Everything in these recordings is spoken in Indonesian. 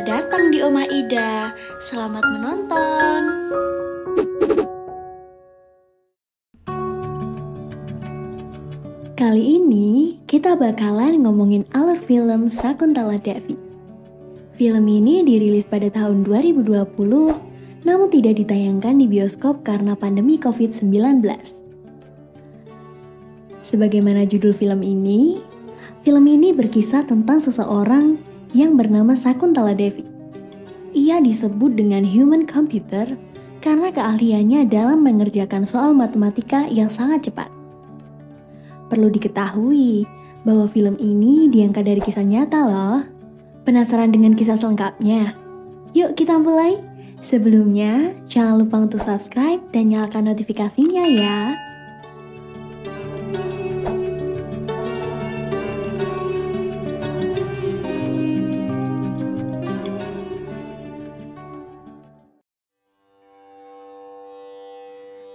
Selamat datang di Omah Ida. Selamat menonton. Kali ini kita bakalan ngomongin alur film Sakuntala Devi. Film ini dirilis pada tahun 2020, namun tidak ditayangkan di bioskop karena pandemi COVID-19. Sebagaimana judul film ini berkisah tentang seseorang yang bernama Sakuntala Devi. Ia disebut dengan human computer karena keahliannya dalam mengerjakan soal matematika yang sangat cepat. Perlu diketahui bahwa film ini diangkat dari kisah nyata loh. Penasaran dengan kisah selengkapnya? Yuk kita mulai. Sebelumnya, jangan lupa untuk subscribe dan nyalakan notifikasinya ya.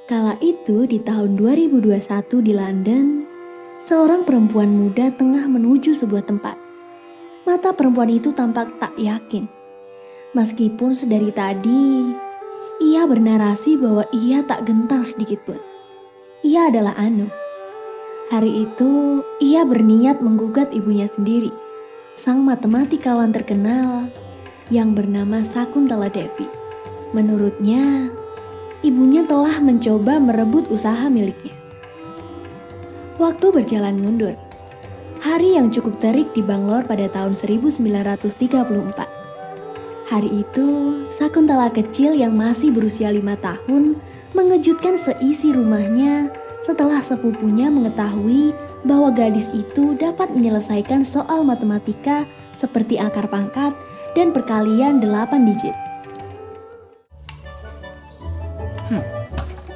Kala itu di tahun 2021 di London, seorang perempuan muda tengah menuju sebuah tempat. Mata perempuan itu tampak tak yakin. Meskipun sedari tadi, ia bernarasi bahwa ia tak gentar sedikit pun. Ia adalah Anu. Hari itu, ia berniat menggugat ibunya sendiri, sang matematikawan terkenal yang bernama Sakuntala Devi. Menurutnya, ibunya telah mencoba merebut usaha miliknya. Waktu berjalan mundur. Hari yang cukup terik di Bangalore pada tahun 1934. Hari itu, Sakuntala kecil yang masih berusia 5 tahun mengejutkan seisi rumahnya setelah sepupunya mengetahui bahwa gadis itu dapat menyelesaikan soal matematika seperti akar pangkat dan perkalian 8 digit.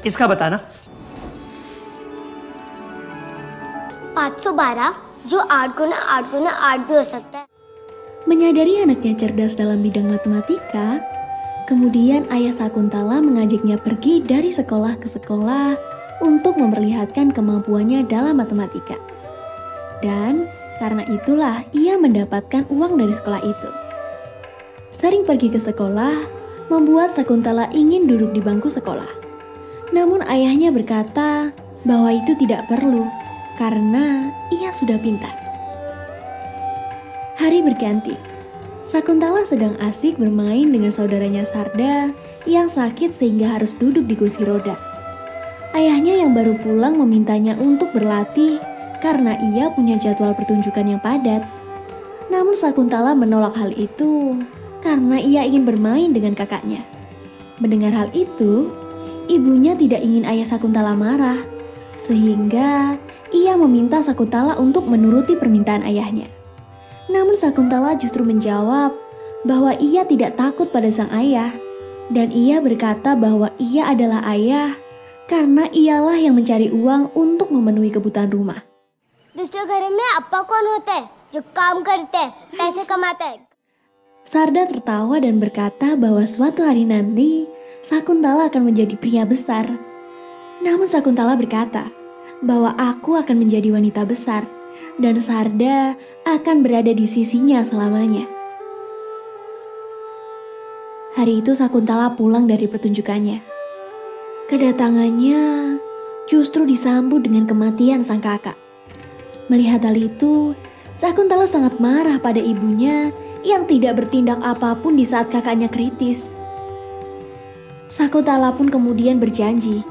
इसका बताना 512 जो 8 गुना 8 गुना 8 भी हो सकता है. Menyadari anaknya cerdas dalam bidang matematika, kemudian ayah Sakuntala mengajaknya pergi dari sekolah ke sekolah untuk memperlihatkan kemampuannya dalam matematika. Dan karena itulah ia mendapatkan uang dari sekolah itu. Sering pergi ke sekolah membuat Sakuntala ingin duduk di bangku sekolah. Namun ayahnya berkata bahwa itu tidak perlu karena ia sudah pintar. Hari berganti. Sakuntala sedang asik bermain dengan saudaranya Sarda yang sakit sehingga harus duduk di kursi roda. Ayahnya yang baru pulang memintanya untuk berlatih karena ia punya jadwal pertunjukan yang padat. Namun Sakuntala menolak hal itu karena ia ingin bermain dengan kakaknya. Mendengar hal itu, ibunya tidak ingin ayah Sakuntala marah, sehingga ia meminta Sakuntala untuk menuruti permintaan ayahnya. Namun Sakuntala justru menjawab bahwa ia tidak takut pada sang ayah, dan ia berkata bahwa ia adalah ayah karena ialah yang mencari uang untuk memenuhi kebutuhan rumah. दूसरे घर में अप्पा कौन होता है जो काम करते हैं पैसे कमाता है. Sarda tertawa dan berkata bahwa suatu hari nanti Sakuntala akan menjadi pria besar. Namun Sakuntala berkata bahwa aku akan menjadi wanita besar dan Sarda akan berada di sisinya selamanya. Hari itu Sakuntala pulang dari pertunjukannya. Kedatangannya justru disambut dengan kematian sang kakak. Melihat hal itu, Sakuntala sangat marah pada ibunya yang tidak bertindak apapun di saat kakaknya kritis. Sakuntala pun kemudian berjanji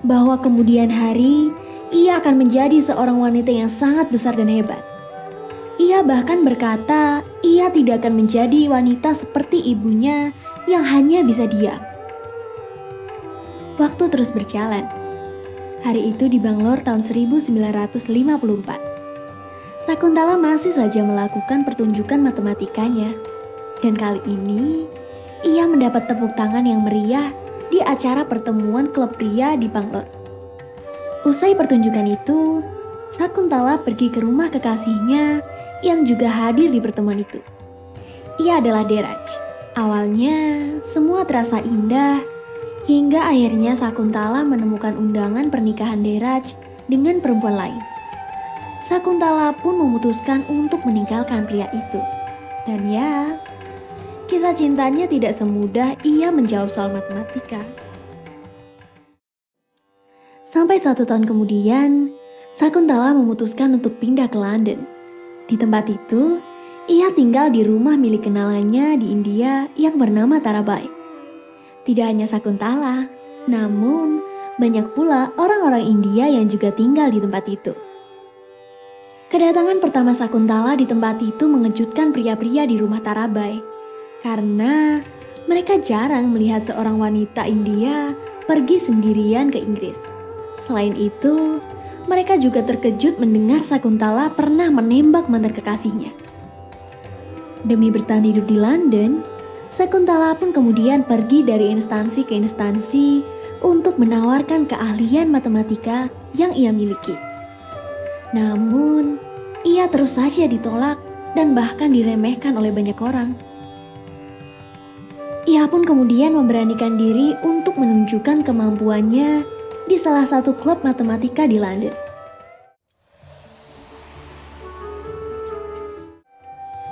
bahwa kemudian hari ia akan menjadi seorang wanita yang sangat besar dan hebat. Ia bahkan berkata ia tidak akan menjadi wanita seperti ibunya yang hanya bisa diam. Waktu terus berjalan. Hari itu di Bangalore tahun 1954. Sakuntala masih saja melakukan pertunjukan matematikanya. Dan kali ini, ia mendapat tepuk tangan yang meriah di acara pertemuan klub pria di Bangalore. Usai pertunjukan itu, Sakuntala pergi ke rumah kekasihnya yang juga hadir di pertemuan itu. Ia adalah Deraj. Awalnya, semua terasa indah, hingga akhirnya Sakuntala menemukan undangan pernikahan Deraj dengan perempuan lain. Sakuntala pun memutuskan untuk meninggalkan pria itu. Dan ya, kisah cintanya tidak semudah ia menjawab soal matematika. Sampai 1 tahun kemudian, Sakuntala memutuskan untuk pindah ke London. Di tempat itu, ia tinggal di rumah milik kenalannya di India yang bernama Tarabai. Tidak hanya Sakuntala, namun banyak pula orang-orang India yang juga tinggal di tempat itu. Kedatangan pertama Sakuntala di tempat itu mengejutkan pria-pria di rumah Tarabai, karena mereka jarang melihat seorang wanita India pergi sendirian ke Inggris. Selain itu, mereka juga terkejut mendengar Sakuntala pernah menembak mantan kekasihnya. Demi bertahan hidup di London, Sakuntala pun kemudian pergi dari instansi ke instansi untuk menawarkan keahlian matematika yang ia miliki. Namun, ia terus saja ditolak dan bahkan diremehkan oleh banyak orang. Ia pun kemudian memberanikan diri untuk menunjukkan kemampuannya di salah satu klub matematika di London.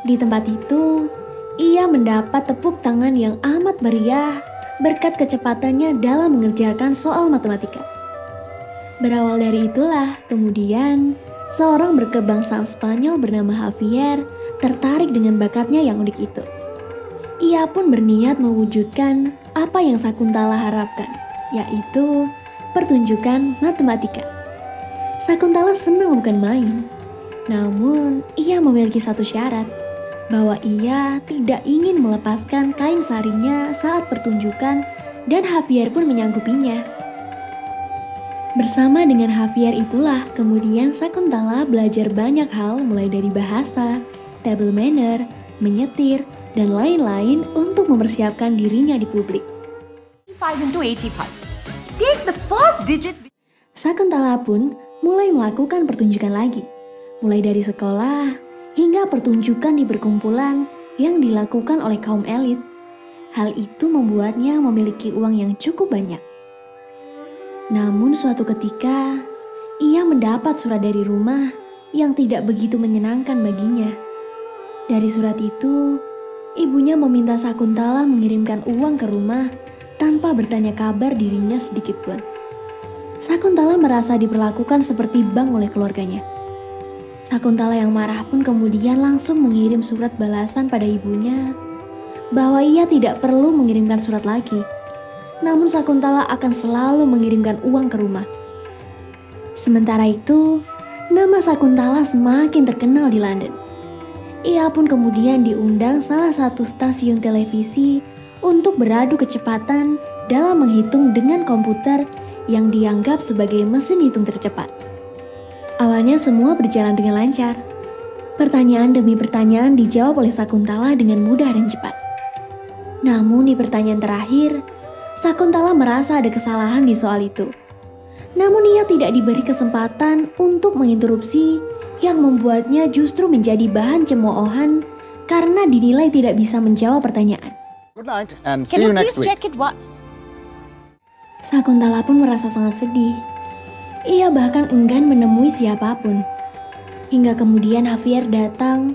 Di tempat itu, ia mendapat tepuk tangan yang amat meriah berkat kecepatannya dalam mengerjakan soal matematika. Berawal dari itulah, kemudian seorang berkebangsaan Spanyol bernama Javier tertarik dengan bakatnya yang unik itu. Ia pun berniat mewujudkan apa yang Sakuntala harapkan, yaitu pertunjukan matematika. Sakuntala senang bukan main, namun ia memiliki satu syarat, bahwa ia tidak ingin melepaskan kain sarinya saat pertunjukan dan Javier pun menyanggupinya. Bersama dengan Javier itulah kemudian Sakuntala belajar banyak hal mulai dari bahasa, table manner, menyetir, dan lain-lain untuk mempersiapkan dirinya di publik. 5 into 85. Take the first digit. Sakuntala pun mulai melakukan pertunjukan lagi, mulai dari sekolah hingga pertunjukan di perkumpulan yang dilakukan oleh kaum elit. Hal itu membuatnya memiliki uang yang cukup banyak. Namun suatu ketika, ia mendapat surat dari rumah yang tidak begitu menyenangkan baginya. Dari surat itu, ibunya meminta Sakuntala mengirimkan uang ke rumah tanpa bertanya kabar dirinya sedikit pun. Sakuntala merasa diperlakukan seperti bank oleh keluarganya. Sakuntala yang marah pun kemudian langsung mengirim surat balasan pada ibunya bahwa ia tidak perlu mengirimkan surat lagi. Namun Sakuntala akan selalu mengirimkan uang ke rumah. Sementara itu, nama Sakuntala semakin terkenal di London. Ia pun kemudian diundang salah satu stasiun televisi untuk beradu kecepatan dalam menghitung dengan komputer yang dianggap sebagai mesin hitung tercepat. Awalnya semua berjalan dengan lancar. Pertanyaan demi pertanyaan dijawab oleh Sakuntala dengan mudah dan cepat. Namun di pertanyaan terakhir, Sakuntala merasa ada kesalahan di soal itu. Namun ia tidak diberi kesempatan untuk menginterupsi yang membuatnya justru menjadi bahan cemoohan karena dinilai tidak bisa menjawab pertanyaan. Good night and see you next week. Check it what? Sakuntala pun merasa sangat sedih. Ia bahkan enggan menemui siapapun. Hingga kemudian Javier datang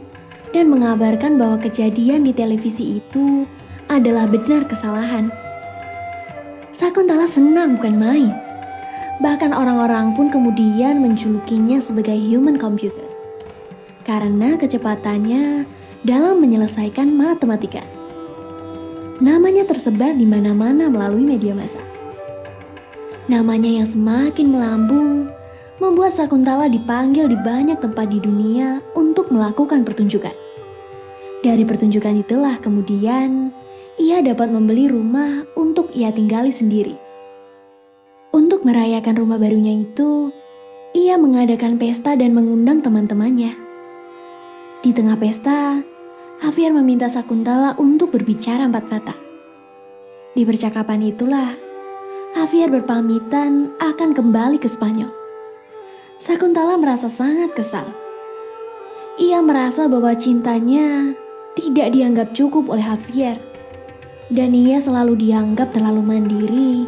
dan mengabarkan bahwa kejadian di televisi itu adalah benar kesalahan. Sakuntala senang bukan main. Bahkan orang-orang pun kemudian menjulukinya sebagai human computer karena kecepatannya dalam menyelesaikan matematika. Namanya tersebar di mana-mana melalui media massa. Namanya yang semakin melambung membuat Sakuntala dipanggil di banyak tempat di dunia untuk melakukan pertunjukan. Dari pertunjukan itulah kemudian ia dapat membeli rumah untuk ia tinggali sendiri. Untuk merayakan rumah barunya itu, ia mengadakan pesta dan mengundang teman-temannya. Di tengah pesta, Javier meminta Sakuntala untuk berbicara empat mata. Di percakapan itulah, Javier berpamitan akan kembali ke Spanyol. Sakuntala merasa sangat kesal. Ia merasa bahwa cintanya tidak dianggap cukup oleh Javier, dan ia selalu dianggap terlalu mandiri,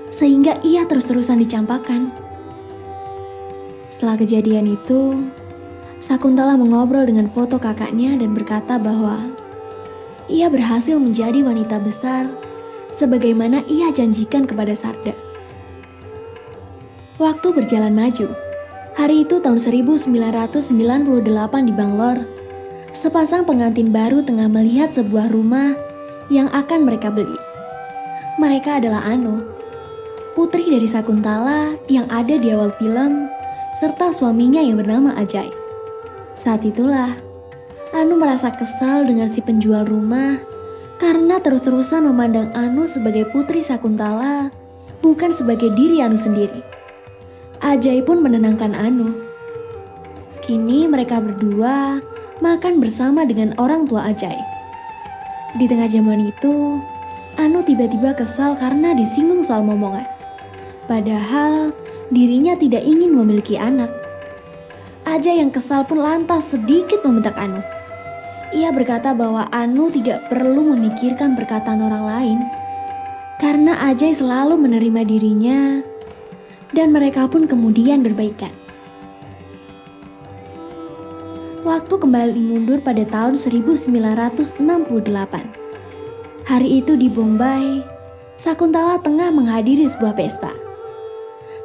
sehingga ia terus-terusan dicampakkan. Setelah kejadian itu, Sakuntala mengobrol dengan foto kakaknya dan berkata bahwa ia berhasil menjadi wanita besar sebagaimana ia janjikan kepada Sarda. Waktu berjalan maju. Hari itu tahun 1998 di Bangalore. Sepasang pengantin baru tengah melihat sebuah rumah yang akan mereka beli. Mereka adalah Anu, putri dari Sakuntala yang ada di awal film, serta suaminya yang bernama Ajay. Saat itulah, Anu merasa kesal dengan si penjual rumah karena terus-terusan memandang Anu sebagai putri Sakuntala, bukan sebagai diri Anu sendiri. Ajay pun menenangkan Anu. Kini mereka berdua makan bersama dengan orang tua Ajay. Di tengah jamuan itu, Anu tiba-tiba kesal karena disinggung soal momongan. Padahal dirinya tidak ingin memiliki anak. Ajay yang kesal pun lantas sedikit membentak Anu. Ia berkata bahwa Anu tidak perlu memikirkan perkataan orang lain karena Ajay selalu menerima dirinya dan mereka pun kemudian berbaikan. Waktu kembali mundur pada tahun 1968. Hari itu di Bombay, Sakuntala tengah menghadiri sebuah pesta.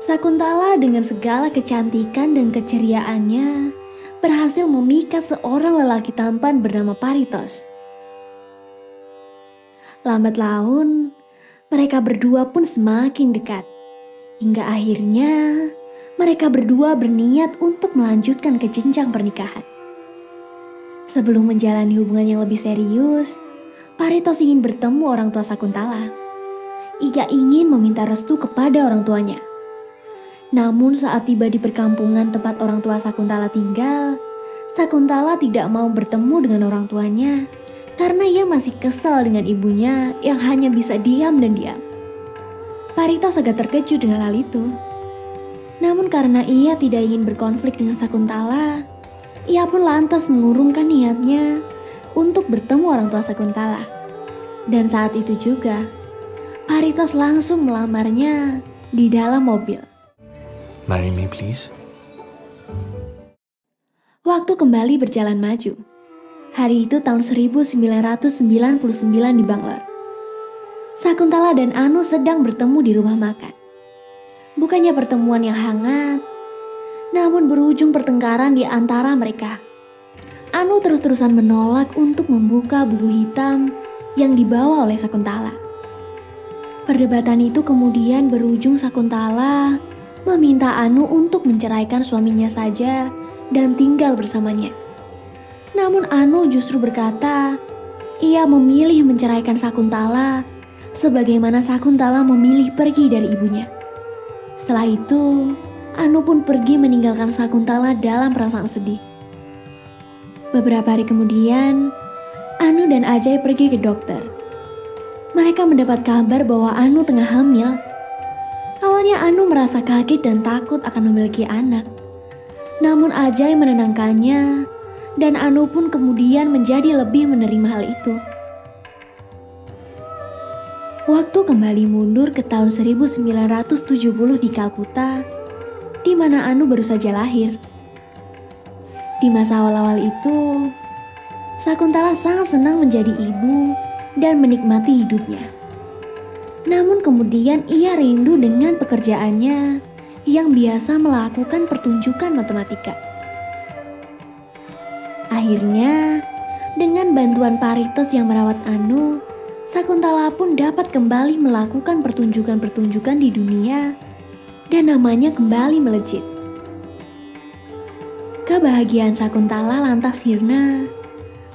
Sakuntala dengan segala kecantikan dan keceriaannya berhasil memikat seorang lelaki tampan bernama Paritos. Lambat laun, mereka berdua pun semakin dekat. Hingga akhirnya, mereka berdua berniat untuk melanjutkan ke jenjang pernikahan. Sebelum menjalani hubungan yang lebih serius, Paritos ingin bertemu orang tua Sakuntala. Ia ingin meminta restu kepada orang tuanya. Namun saat tiba di perkampungan tempat orang tua Sakuntala tinggal, Sakuntala tidak mau bertemu dengan orang tuanya karena ia masih kesal dengan ibunya yang hanya bisa diam dan diam. Paritos agak terkejut dengan hal itu. Namun karena ia tidak ingin berkonflik dengan Sakuntala, ia pun lantas mengurungkan niatnya untuk bertemu orang tua Sakuntala. Dan saat itu juga, Paritos langsung melamarnya di dalam mobil. Marry me, please. Waktu kembali berjalan maju. Hari itu tahun 1999 di Bangalore. Sakuntala dan Anu sedang bertemu di rumah makan. Bukannya pertemuan yang hangat, namun berujung pertengkaran di antara mereka. Anu terus-terusan menolak untuk membuka buku hitam yang dibawa oleh Sakuntala. Perdebatan itu kemudian berujung Sakuntala meminta Anu untuk menceraikan suaminya saja dan tinggal bersamanya. Namun Anu justru berkata, ia memilih menceraikan Sakuntala sebagaimana Sakuntala memilih pergi dari ibunya. Setelah itu, Anu pun pergi meninggalkan Sakuntala dalam perasaan sedih. Beberapa hari kemudian, Anu dan Ajay pergi ke dokter. Mereka mendapat kabar bahwa Anu tengah hamil. Awalnya Anu merasa kaget dan takut akan memiliki anak. Namun Ajay menenangkannya dan Anu pun kemudian menjadi lebih menerima hal itu. Waktu kembali mundur ke tahun 1970 di Kalkuta, di mana Anu baru saja lahir. Di masa awal-awal itu, Sakuntala sangat senang menjadi ibu dan menikmati hidupnya. Namun kemudian ia rindu dengan pekerjaannya yang biasa melakukan pertunjukan matematika. Akhirnya, dengan bantuan Paritos yang merawat Anu, Sakuntala pun dapat kembali melakukan pertunjukan-pertunjukan di dunia dan namanya kembali melejit. Kebahagiaan Sakuntala lantas sirna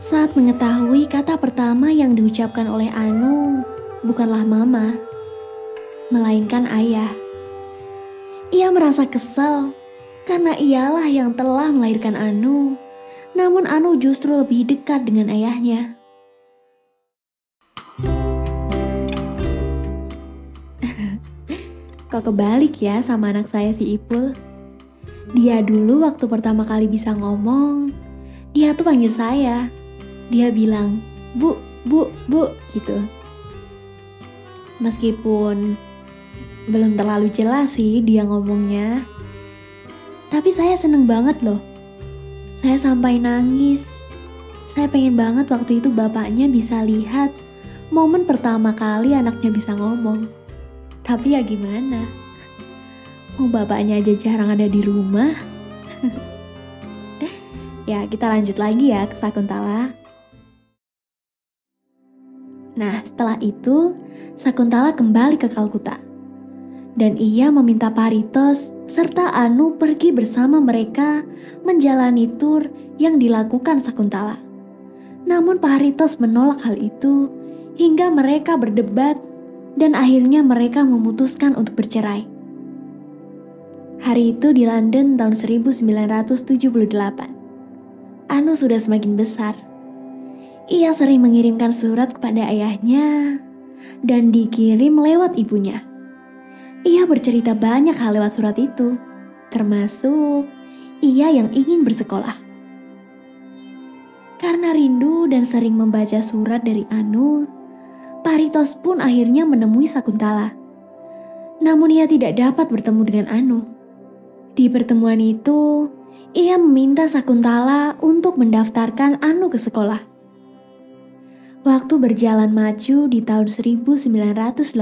saat mengetahui kata pertama yang diucapkan oleh Anu bukanlah mama, melainkan ayah. Ia merasa kesal karena ialah yang telah melahirkan Anu, namun Anu justru lebih dekat dengan ayahnya. Kok kebalik ya sama anak saya si Ipul? Dia dulu waktu pertama kali bisa ngomong, dia tuh panggil saya. Dia bilang, bu, gitu. Meskipun belum terlalu jelas sih dia ngomongnya, tapi saya seneng banget loh. Saya sampai nangis Saya pengen banget waktu itu bapaknya bisa lihat momen pertama kali anaknya bisa ngomong. Tapi ya gimana? Bapaknya aja jarang ada di rumah. Ya, kita lanjut lagi ya ke Sakuntala. Nah, setelah itu Sakuntala kembali ke Kalkuta. Dan ia meminta Paritos serta Anu pergi bersama mereka menjalani tur yang dilakukan Sakuntala. Namun Paritos menolak hal itu hingga mereka berdebat dan akhirnya mereka memutuskan untuk bercerai. Hari itu di London tahun 1978. Anu sudah semakin besar. Ia sering mengirimkan surat kepada ayahnya dan dikirim lewat ibunya. Ia bercerita banyak hal lewat surat itu, termasuk ia yang ingin bersekolah. Karena rindu dan sering membaca surat dari Anu, Paritos pun akhirnya menemui Sakuntala. Namun ia tidak dapat bertemu dengan Anu. Di pertemuan itu, ia meminta Sakuntala untuk mendaftarkan Anu ke sekolah. Waktu berjalan maju di tahun 1986.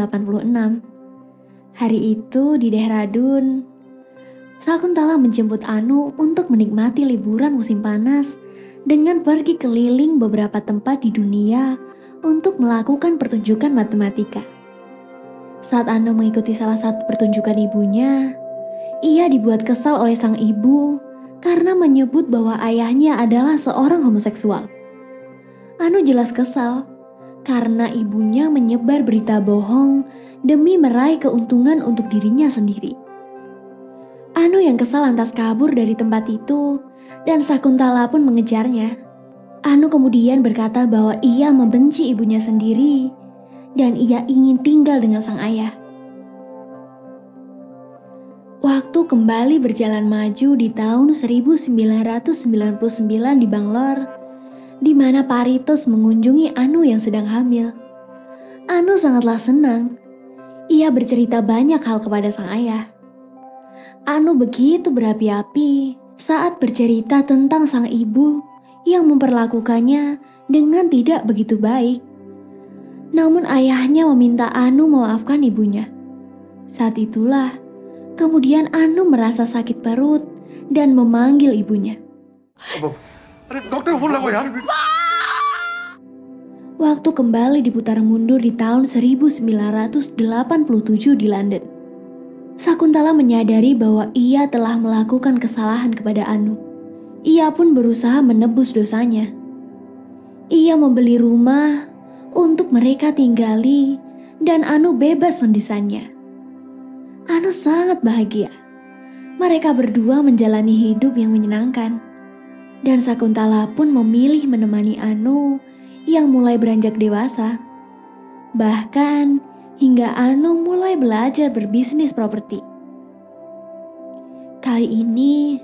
Hari itu di Dehradun, Sakuntala menjemput Anu untuk menikmati liburan musim panas dengan pergi keliling beberapa tempat di dunia untuk melakukan pertunjukan matematika. Saat Anu mengikuti salah satu pertunjukan ibunya, ia dibuat kesal oleh sang ibu karena menyebut bahwa ayahnya adalah seorang homoseksual. Anu jelas kesal karena ibunya menyebar berita bohong demi meraih keuntungan untuk dirinya sendiri. Anu yang kesal lantas kabur dari tempat itu dan Sakuntala pun mengejarnya. Anu kemudian berkata bahwa ia membenci ibunya sendiri dan ia ingin tinggal dengan sang ayah. Waktu kembali berjalan maju di tahun 1999 di Bangalore, di mana Paritos mengunjungi Anu yang sedang hamil. Anu sangatlah senang. Ia bercerita banyak hal kepada sang ayah. Anu begitu berapi-api saat bercerita tentang sang ibu yang memperlakukannya dengan tidak begitu baik. Namun ayahnya meminta Anu memaafkan ibunya. Saat itulah, kemudian Anu merasa sakit perut dan memanggil ibunya. Waktu kembali diputar mundur di tahun 1987 di London. Sakuntala menyadari bahwa ia telah melakukan kesalahan kepada Anu. Ia pun berusaha menebus dosanya. Ia membeli rumah untuk mereka tinggali dan Anu bebas mendesainnya. Anu sangat bahagia. Mereka berdua menjalani hidup yang menyenangkan. Dan Sakuntala pun memilih menemani Anu yang mulai beranjak dewasa. Bahkan hingga Anu mulai belajar berbisnis properti. Kali ini,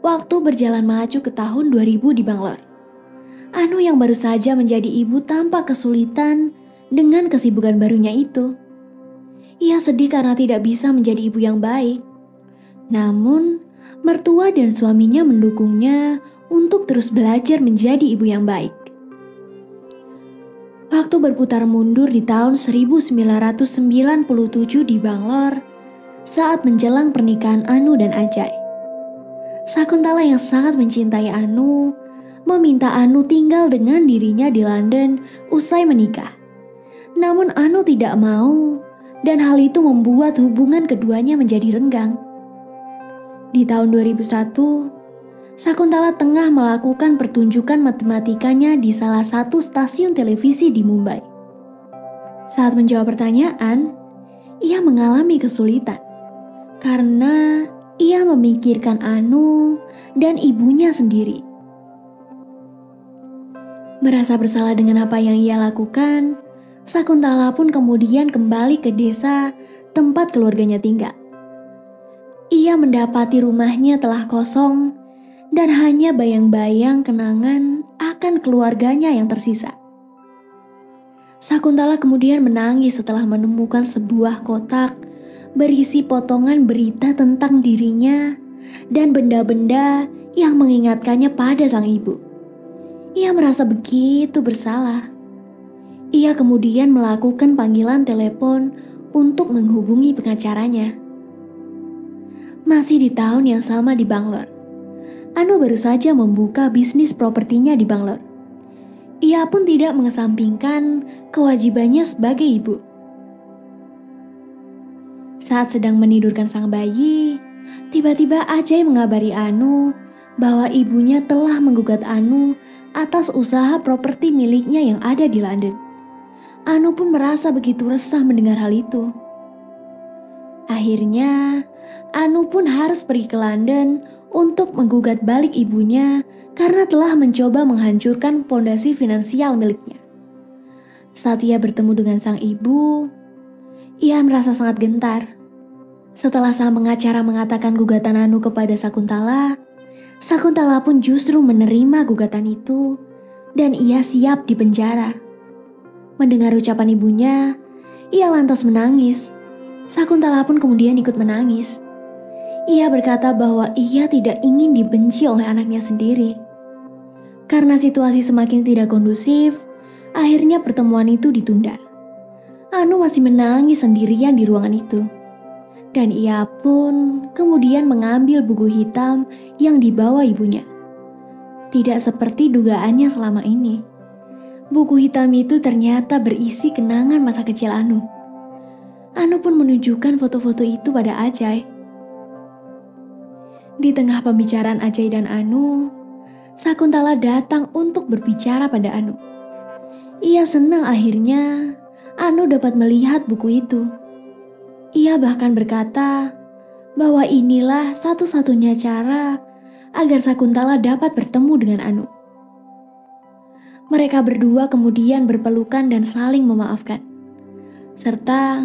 waktu berjalan maju ke tahun 2000 di Bangalore. Anu yang baru saja menjadi ibu tampak kesulitan dengan kesibukan barunya itu. Ia sedih karena tidak bisa menjadi ibu yang baik. Namun, mertua dan suaminya mendukungnya untuk terus belajar menjadi ibu yang baik. Waktu berputar mundur di tahun 1997 di Bangalore, saat menjelang pernikahan Anu dan Ajay. Sakuntala yang sangat mencintai Anu, meminta Anu tinggal dengan dirinya di London usai menikah. Namun Anu tidak mau. Dan hal itu membuat hubungan keduanya menjadi renggang. Di tahun 2001, Sakuntala tengah melakukan pertunjukan matematikanya di salah satu stasiun televisi di Mumbai. Saat menjawab pertanyaan, ia mengalami kesulitan karena ia memikirkan Anu dan ibunya sendiri. Merasa bersalah dengan apa yang ia lakukan, Sakuntala pun kemudian kembali ke desa tempat keluarganya tinggal. Ia mendapati rumahnya telah kosong dan hanya bayang-bayang kenangan akan keluarganya yang tersisa. Sakuntala kemudian menangis setelah menemukan sebuah kotak berisi potongan berita tentang dirinya dan benda-benda yang mengingatkannya pada sang ibu. Ia merasa begitu bersalah. Ia kemudian melakukan panggilan telepon untuk menghubungi pengacaranya. Masih di tahun yang sama di Bangalore, Anu baru saja membuka bisnis propertinya di Bangalore. Ia pun tidak mengesampingkan kewajibannya sebagai ibu. Saat sedang menidurkan sang bayi, tiba-tiba Ajay mengabari Anu bahwa ibunya telah menggugat Anu atas usaha properti miliknya yang ada di London. Anu pun merasa begitu resah mendengar hal itu. Akhirnya, Anu pun harus pergi ke London untuk menggugat balik ibunya karena telah mencoba menghancurkan fondasi finansial miliknya. Saat ia bertemu dengan sang ibu, ia merasa sangat gentar. Setelah sang pengacara mengatakan gugatan Anu kepada Sakuntala, Sakuntala pun justru menerima gugatan itu dan ia siap dipenjara. Mendengar ucapan ibunya, ia lantas menangis. Sakuntala pun kemudian ikut menangis. Ia berkata bahwa ia tidak ingin dibenci oleh anaknya sendiri. Karena situasi semakin tidak kondusif, akhirnya pertemuan itu ditunda. Anu masih menangis sendirian di ruangan itu. Dan ia pun kemudian mengambil buku hitam yang dibawa ibunya. Tidak seperti dugaannya selama ini. Buku hitam itu ternyata berisi kenangan masa kecil Anu. Anu pun menunjukkan foto-foto itu pada Ajay. Di tengah pembicaraan Ajay dan Anu, Sakuntala datang untuk berbicara pada Anu. Ia senang akhirnya Anu dapat melihat buku itu. Ia bahkan berkata bahwa inilah satu-satunya cara agar Sakuntala dapat bertemu dengan Anu. Mereka berdua kemudian berpelukan dan saling memaafkan. Serta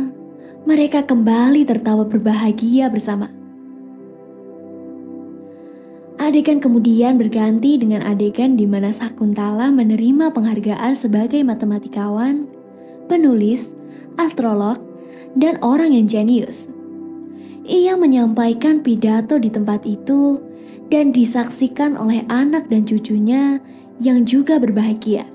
mereka kembali tertawa berbahagia bersama. Adegan kemudian berganti dengan adegan di mana Sakuntala menerima penghargaan sebagai matematikawan, penulis, astrolog, dan orang yang jenius. Ia menyampaikan pidato di tempat itu dan disaksikan oleh anak dan cucunya yang juga berbahagia.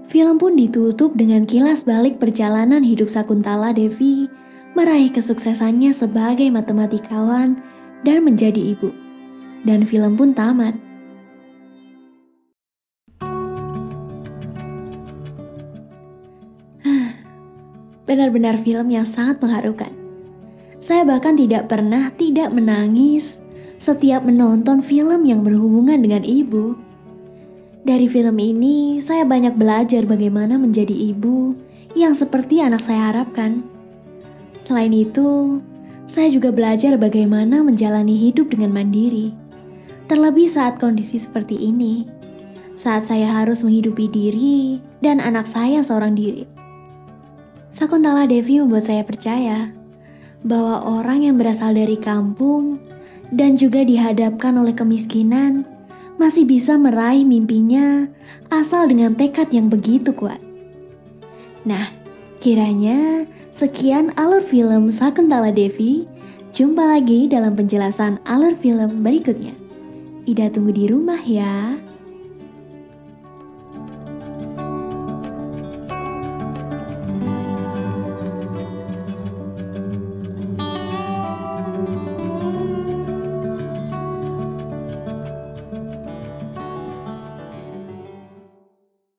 Film pun ditutup dengan kilas balik perjalanan hidup Sakuntala Devi meraih kesuksesannya sebagai matematikawan dan menjadi ibu. Dan film pun tamat. Benar-benar film yang sangat mengharukan. Saya bahkan tidak pernah tidak menangis setiap menonton film yang berhubungan dengan ibu. Dari film ini, saya banyak belajar bagaimana menjadi ibu yang seperti anak saya harapkan. Selain itu, saya juga belajar bagaimana menjalani hidup dengan mandiri. Terlebih saat kondisi seperti ini, saat saya harus menghidupi diri dan anak saya seorang diri. Sakuntala Devi membuat saya percaya bahwa orang yang berasal dari kampung dan juga dihadapkan oleh kemiskinan masih bisa meraih mimpinya asal dengan tekad yang begitu kuat. Nah, kiranya sekian alur film Sakuntala Devi. Jumpa lagi dalam penjelasan alur film berikutnya. Ida tunggu di rumah ya.